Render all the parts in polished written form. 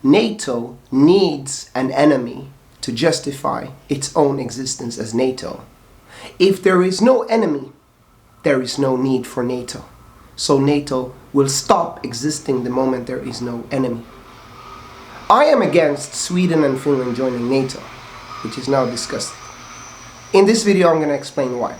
NATO needs an enemy to justify its own existence as NATO. If there is no enemy, there is no need for NATO. So NATO will stop existing the moment there is no enemy. I am against Sweden and Finland joining NATO, which is now discussed. In this video I'm going to explain why.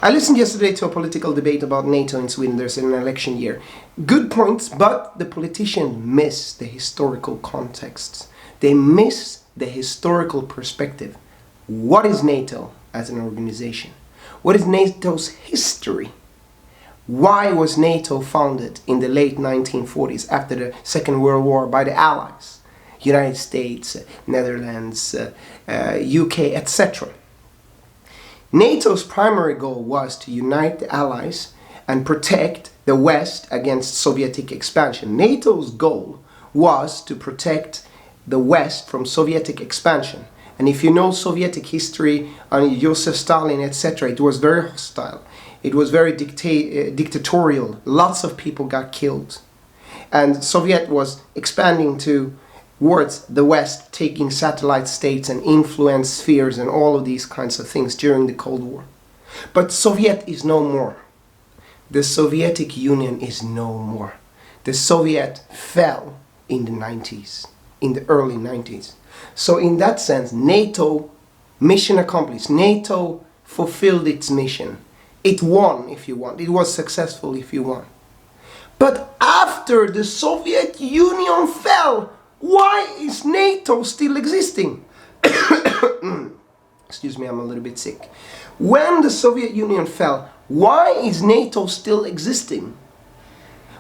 I listened yesterday to a political debate about NATO in Sweden. There's an election year. Good points, but the politicians miss the historical context. They miss the historical perspective. What is NATO as an organization? What is NATO's history? Why was NATO founded in the late 1940s after the Second World War by the Allies? United States, Netherlands, UK, etc. NATO's primary goal was to unite the Allies and protect the West against Soviet expansion. NATO's goal was to protect the West from Soviet expansion. And if you know Soviet history on Joseph Stalin, etc., it was very hostile. It was very dictatorial. Lots of people got killed. And Soviet was expanding towards the West, taking satellite states and influence spheres and all of these kinds of things during the Cold War. But Soviet is no more. The Soviet Union is no more. The Soviet fell in the 90s, in the early 90s. So in that sense, NATO, mission accomplished. NATO fulfilled its mission. It won, if you want. It was successful, if you want. But after the Soviet Union fell, why is NATO still existing? Excuse me, I'm a little bit sick. When the Soviet Union fell, why is NATO still existing?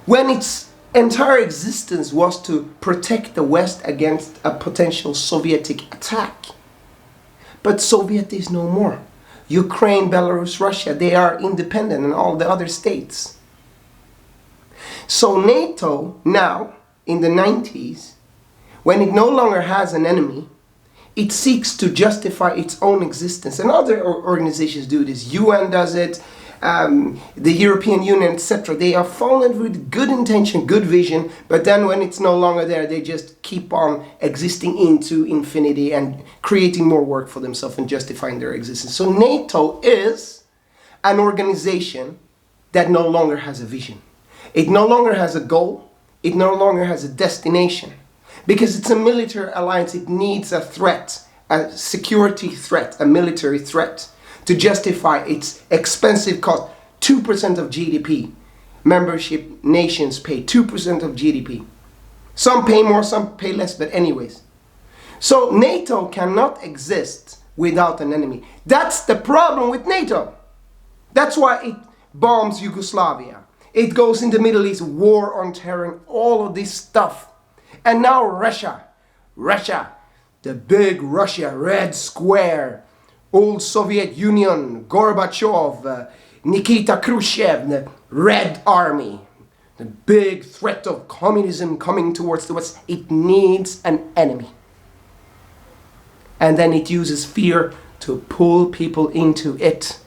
When its entire existence was to protect the West against a potential Soviet attack. But Soviet is no more. Ukraine, Belarus, Russia, they are independent, and all the other states. So NATO now, in the 90s, when it no longer has an enemy, it seeks to justify its own existence. And other organizations do this. UN does it, the European Union, etc. They are founded with good intention, good vision, but then when it's no longer there, they just keep on existing into infinity and creating more work for themselves and justifying their existence. So NATO is an organization that no longer has a vision. It no longer has a goal. It no longer has a destination. Because it's a military alliance, it needs a threat, a security threat, a military threat, to justify its expensive cost. 2% of GDP. Membership nations pay 2% of GDP. Some pay more, some pay less, but anyways. So NATO cannot exist without an enemy. That's the problem with NATO. That's why it bombs Yugoslavia. It goes in the Middle East, war on terror, all of this stuff. And now Russia, the big Russia, red square, old Soviet Union, Gorbachev, Nikita Khrushchev, the Red Army, the big threat of communism coming towards the West. It needs an enemy. And then it uses fear to pull people into it.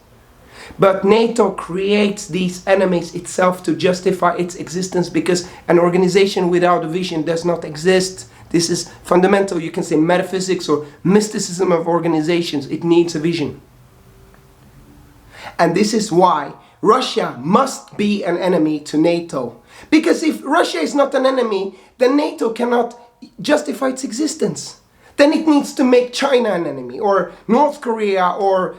But NATO creates these enemies itself to justify its existence, because an organization without a vision does not exist. This is fundamental, you can say metaphysics or mysticism of organizations. It needs a vision. And this is why Russia must be an enemy to NATO. Because if Russia is not an enemy, then NATO cannot justify its existence. Then it needs to make China an enemy, or North Korea, or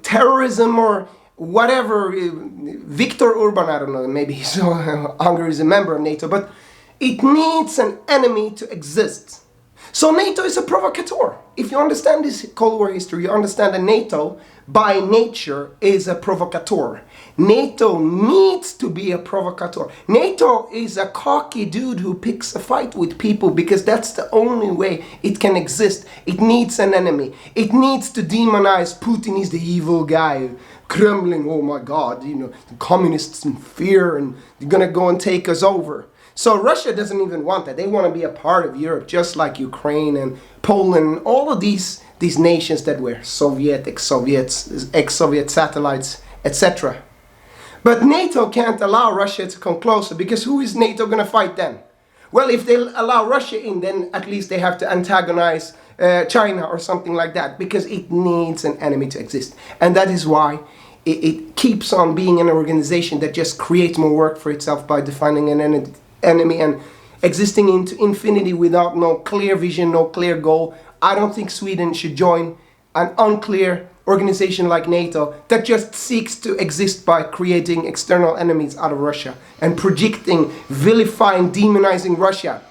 terrorism, or whatever. Viktor Orban, I don't know, maybe Hungary is a member of NATO, but it needs an enemy to exist. So NATO is a provocateur. If you understand this Cold War history, you understand that NATO, by nature, is a provocateur. NATO needs to be a provocateur. NATO is a cocky dude who picks a fight with people because that's the only way it can exist. It needs an enemy. It needs to demonize Putin. Is the evil guy. Kremlin, oh my God, the communists in fear and they're gonna go and take us over. So Russia doesn't even want that. They want to be a part of Europe, just like Ukraine and Poland, all of these nations that were Soviet, ex-Soviet satellites, etc. But NATO can't allow Russia to come closer, because who is NATO going to fight then? Well, if they allow Russia in, then at least they have to antagonize China or something like that, because it needs an enemy to exist. And that is why it keeps on being an organization that just creates more work for itself by defining an enemy and existing into infinity without no clear vision, no clear goal. I don't think Sweden should join an unclear organization like NATO that just seeks to exist by creating external enemies out of Russia and projecting, vilifying, demonizing Russia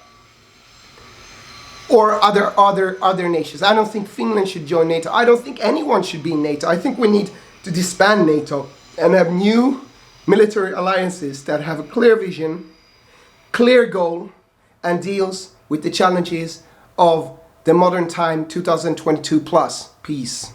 or other nations. I don't think Finland should join NATO. I don't think anyone should be in NATO. I think we need to disband NATO and have new military alliances that have a clear vision, clear goal, and deals with the challenges of the modern time 2022 plus. Peace.